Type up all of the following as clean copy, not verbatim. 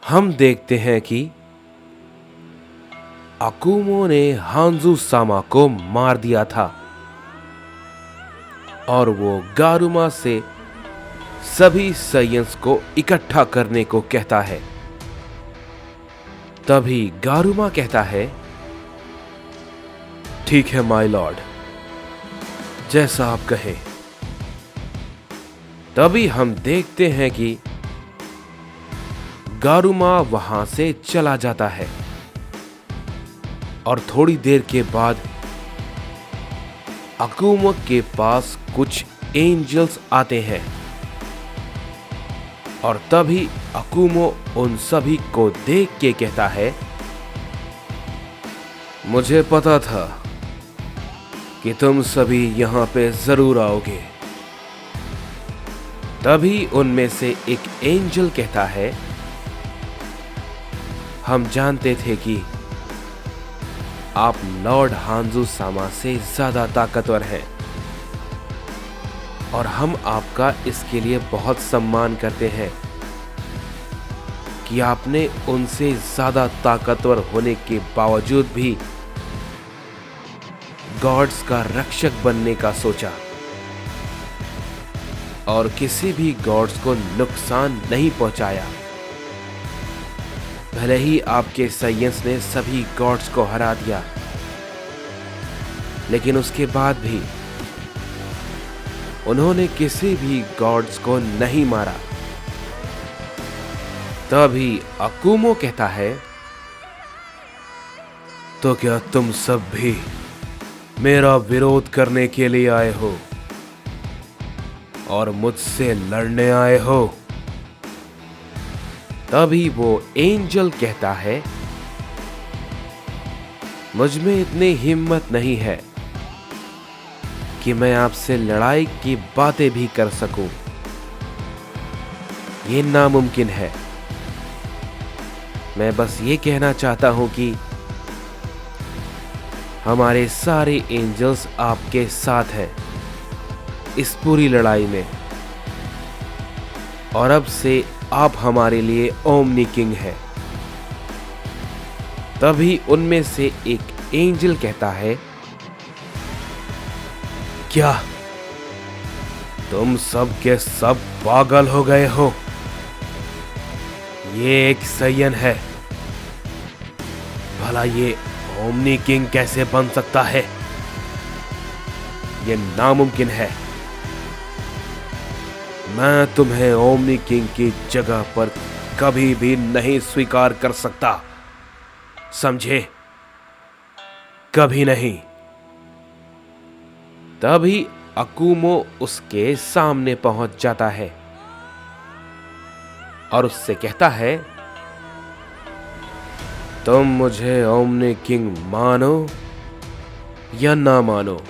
हम देखते हैं कि अकुमो ने हांजू सामा को मार दिया था और वो गारुमा से सभी साइंस को इकट्ठा करने को कहता है। तभी गारुमा कहता है, ठीक है माय लॉर्ड, जैसा आप कहें। तभी हम देखते हैं कि गारुमा वहां से चला जाता है और थोड़ी देर के बाद अकुमो के पास कुछ एंजल्स आते हैं और तभी अकुमो उन सभी को देख के कहता है, मुझे पता था कि तुम सभी यहां पे जरूर आओगे। तभी उनमें से एक एंजल कहता है, हम जानते थे कि आप लॉर्ड हांजू सामा से ज्यादा ताकतवर हैं और हम आपका इसके लिए बहुत सम्मान करते हैं कि आपने उनसे ज्यादा ताकतवर होने के बावजूद भी गॉड्स का रक्षक बनने का सोचा और किसी भी गॉड्स को नुकसान नहीं पहुंचाया। भले ही आपके साइंस ने सभी गॉड्स को हरा दिया, लेकिन उसके बाद भी उन्होंने किसी भी गॉड्स को नहीं मारा। तभी अकुमो कहता है, तो क्या तुम सब भी मेरा विरोध करने के लिए आए हो और मुझसे लड़ने आए हो? तभी वो एंजल कहता है, मुझ में इतनी हिम्मत नहीं है कि मैं आपसे लड़ाई की बातें भी कर सकूं। ये नामुमकिन है। मैं बस ये कहना चाहता हूं कि हमारे सारे एंजल्स आपके साथ हैं इस पूरी लड़ाई में, और अब से आप हमारे लिए ओमनी किंग हैं। तभी उनमें से एक एंजल कहता है, क्या तुम सब के सब पागल हो गए हो? ये एक साइन है, भला ये ओमनी किंग कैसे बन सकता है? ये नामुमकिन है। मैं तुम्हें ओमनी किंग की जगह पर कभी भी नहीं स्वीकार कर सकता, समझे? कभी नहीं। तभी अकुमो उसके सामने पहुंच जाता है और उससे कहता है, तुम मुझे ओमनी किंग मानो या ना मानो,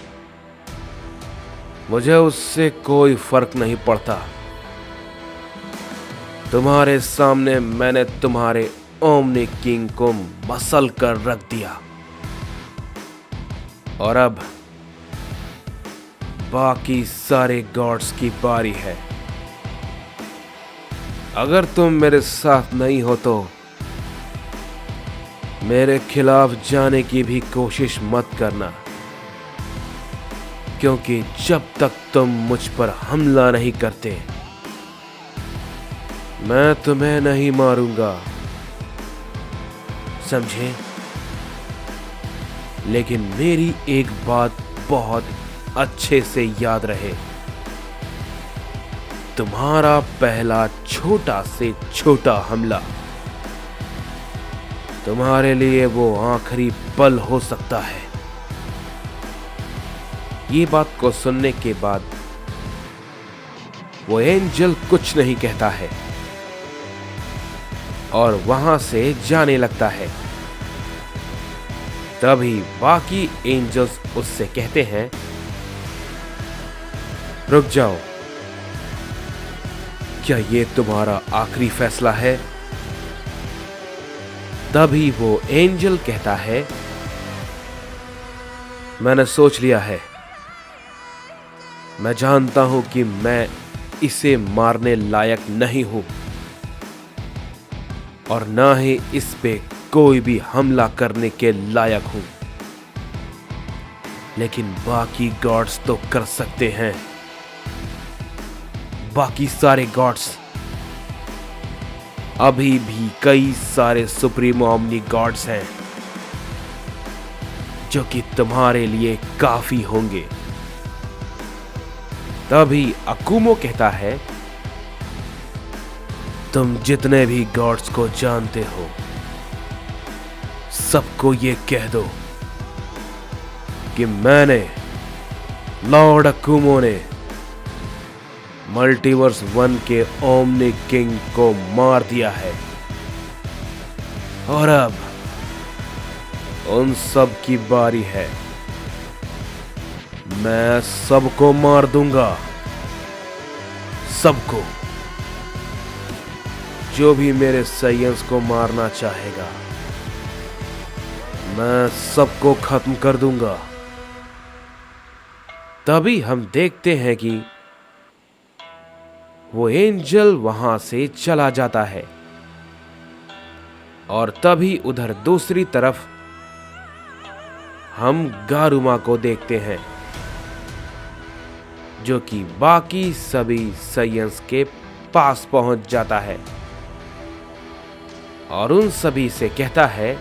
मुझे उससे कोई फर्क नहीं पड़ता। तुम्हारे सामने मैंने तुम्हारे ओमनी किंग को मसल कर रख दिया और अब बाकी सारे गॉड्स की बारी है। अगर तुम मेरे साथ नहीं हो तो मेरे खिलाफ जाने की भी कोशिश मत करना, क्योंकि जब तक तुम मुझ पर हमला नहीं करते मैं तुम्हें नहीं मारूंगा, समझे? लेकिन मेरी एक बात बहुत अच्छे से याद रहे, तुम्हारा पहला छोटा से छोटा हमला तुम्हारे लिए वो आखिरी पल हो सकता है। ये बात को सुनने के बाद वो एंजल कुछ नहीं कहता है और वहां से जाने लगता है। तभी बाकी एंजल्स उससे कहते हैं, रुक जाओ, क्या ये तुम्हारा आखिरी फैसला है? तभी वो एंजल कहता है, मैंने सोच लिया है। मैं जानता हूं कि मैं इसे मारने लायक नहीं हूं, और ना ही इस पे कोई भी हमला करने के लायक हूं। लेकिन बाकी गॉड्स तो कर सकते हैं। बाकी सारे गॉड्स, अभी भी कई सारे सुप्रीम ओमनी गॉड्स हैं जो कि तुम्हारे लिए काफी होंगे। तभी अकुमो कहता है, तुम जितने भी गॉड्स को जानते हो सबको ये कह दो कि मैंने, लॉर्ड अकुमो ने मल्टीवर्स 1 के ओमनी किंग को मार दिया है और अब उन सब की बारी है। मैं सबको मार दूंगा, सबको, जो भी मेरे साइयंस को मारना चाहेगा मैं सबको खत्म कर दूंगा। तभी हम देखते हैं कि वो एंजल वहां से चला जाता है और तभी उधर दूसरी तरफ हम गारुमा को देखते हैं जो कि बाकी सभी साइयंस के पास पहुंच जाता है और उन सभी से कहता है,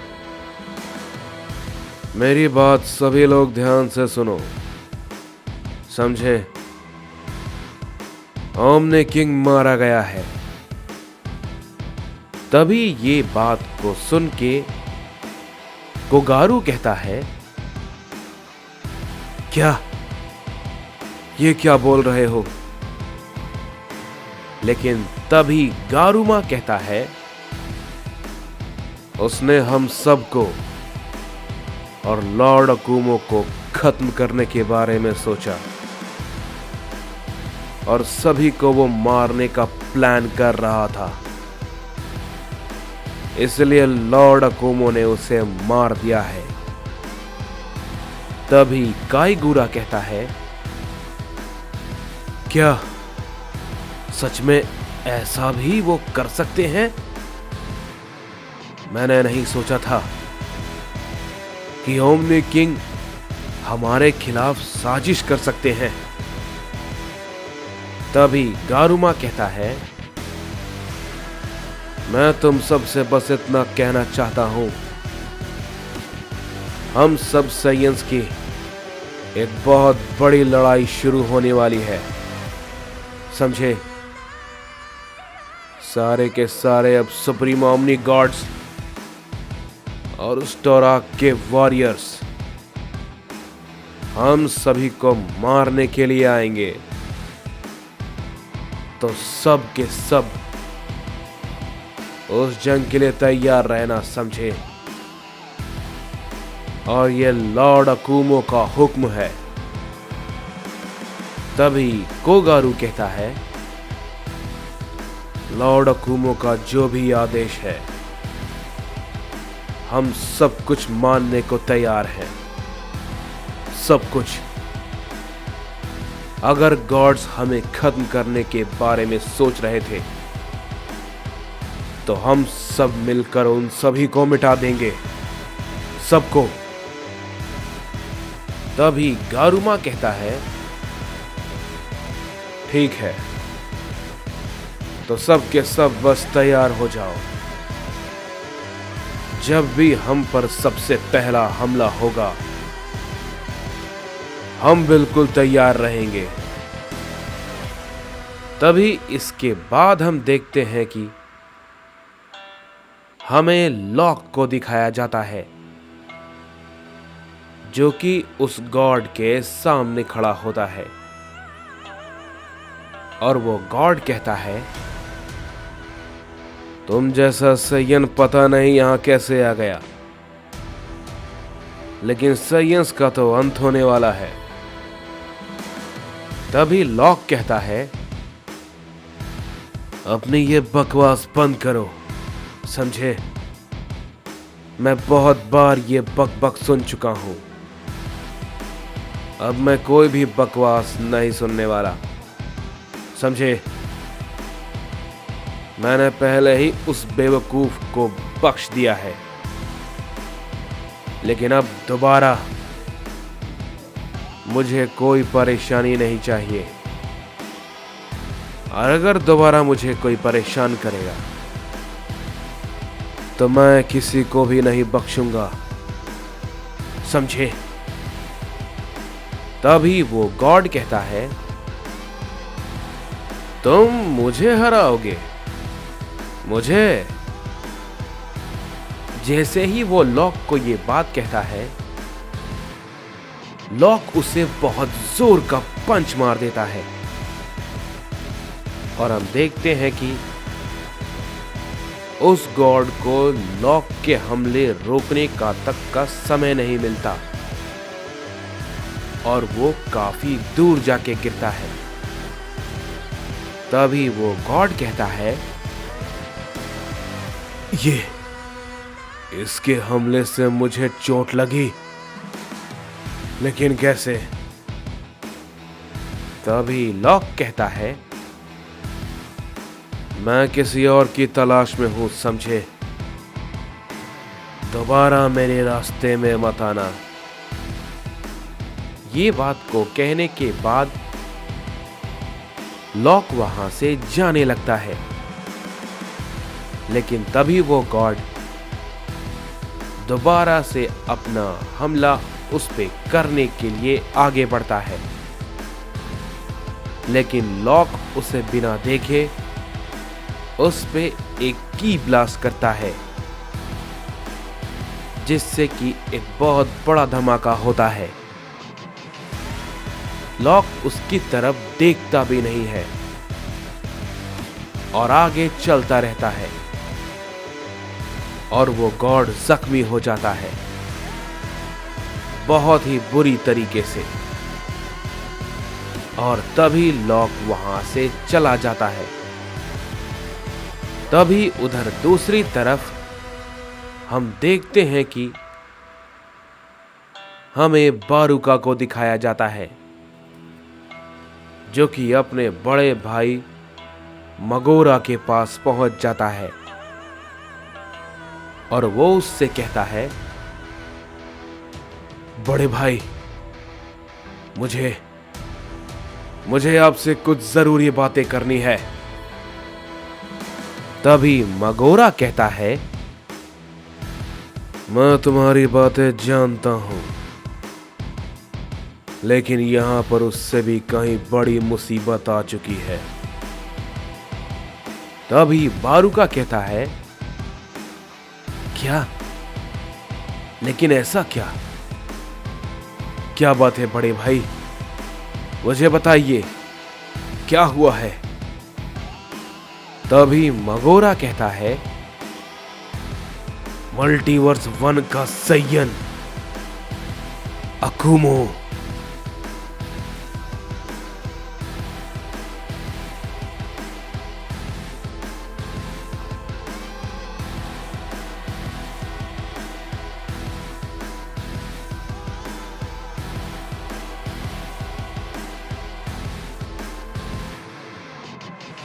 मेरी बात सभी लोग ध्यान से सुनो, समझे? ओमनी किंग मारा गया है। तभी ये बात को सुन के कोगारू कहता है, क्या? ये क्या बोल रहे हो? लेकिन तभी गारुमा कहता है, उसने हम सबको और लॉर्ड अकुमो को खत्म करने के बारे में सोचा और सभी को वो मारने का प्लान कर रहा था, इसलिए लॉर्ड अकुमो ने उसे मार दिया है। तभी काईगुरा कहता है, क्या सच में ऐसा भी वो कर सकते हैं? मैंने नहीं सोचा था कि ओमनी किंग हमारे खिलाफ साजिश कर सकते हैं। तभी गारुमा कहता है, मैं तुम सबसे बस इतना कहना चाहता हूं, हम सब साइयंस की एक बहुत बड़ी लड़ाई शुरू होने वाली है, समझे? सारे के सारे अब सुप्रीम ओमनी गॉड्स और स्टोराक के वॉरियर्स हम सभी को मारने के लिए आएंगे। तो सब के सब उस जंग के लिए तैयार रहना, समझे? और ये लॉर्ड अकुमो का हुक्म है। तभी कोगारू कहता है, लॉर्ड अकुमो का जो भी आदेश है हम सब कुछ मानने को तैयार हैं, सब कुछ। अगर गॉड्स हमें खत्म करने के बारे में सोच रहे थे तो हम सब मिलकर उन सभी को मिटा देंगे, सबको। तभी गारुमा कहता है, ठीक है, तो सब के सब बस तैयार हो जाओ। जब भी हम पर सबसे पहला हमला होगा हम बिल्कुल तैयार रहेंगे। तभी इसके बाद हम देखते हैं कि हमें लॉक को दिखाया जाता है जो कि उस गॉड के सामने खड़ा होता है और वो गॉड कहता है, तुम जैसा साइयन पता नहीं यहां कैसे आ गया, लेकिन साइयंस का तो अंत होने वाला है। तभी लॉक कहता है, अपनी ये बकवास बंद करो, समझे? मैं बहुत बार ये बक बक सुन चुका हूं, अब मैं कोई भी बकवास नहीं सुनने वाला, समझे? मैंने पहले ही उस बेवकूफ को बख्श दिया है, लेकिन अब दोबारा मुझे कोई परेशानी नहीं चाहिए। और अगर दोबारा मुझे कोई परेशान करेगा तो मैं किसी को भी नहीं बख्शूंगा, समझे? तभी वो गॉड कहता है, तुम मुझे हराओगे? मुझे? जैसे ही वो लॉक को ये बात कहता है, लॉक उसे बहुत जोर का पंच मार देता है और हम देखते हैं कि उस गॉड को लॉक के हमले रोकने का तक का समय नहीं मिलता और वो काफी दूर जाके गिरता है। तभी वो गॉड कहता है, ये इसके हमले से मुझे चोट लगी, लेकिन कैसे? तभी लॉक कहता है, मैं किसी और की तलाश में हूं, समझे? दोबारा मेरे रास्ते में मत आना। ये बात को कहने के बाद लॉक वहां से जाने लगता है, लेकिन तभी वो गॉड दोबारा से अपना हमला उस पे करने के लिए आगे बढ़ता है, लेकिन लॉक उसे बिना देखे उस पे एक की ब्लास्ट करता है, जिससे कि एक बहुत बड़ा धमाका होता है। लॉक उसकी तरफ देखता भी नहीं है और आगे चलता रहता है और वो गॉड जख्मी हो जाता है बहुत ही बुरी तरीके से। और तभी लॉक वहां से चला जाता है। तभी उधर दूसरी तरफ हम देखते हैं कि हमें बारूका को दिखाया जाता है, जो कि अपने बड़े भाई मगोरा के पास पहुंच जाता है और वो उससे कहता है, बड़े भाई, मुझे आपसे कुछ जरूरी बातें करनी है। तभी मगोरा कहता है, मैं तुम्हारी बातें जानता हूं, लेकिन यहां पर उससे भी कहीं बड़ी मुसीबत आ चुकी है। तभी बारूका कहता है, क्या? लेकिन ऐसा क्या? क्या बात है बड़े भाई, मुझे बताइए, क्या हुआ है? तभी मगोरा कहता है, मल्टीवर्स 1 का सैयन अकुमो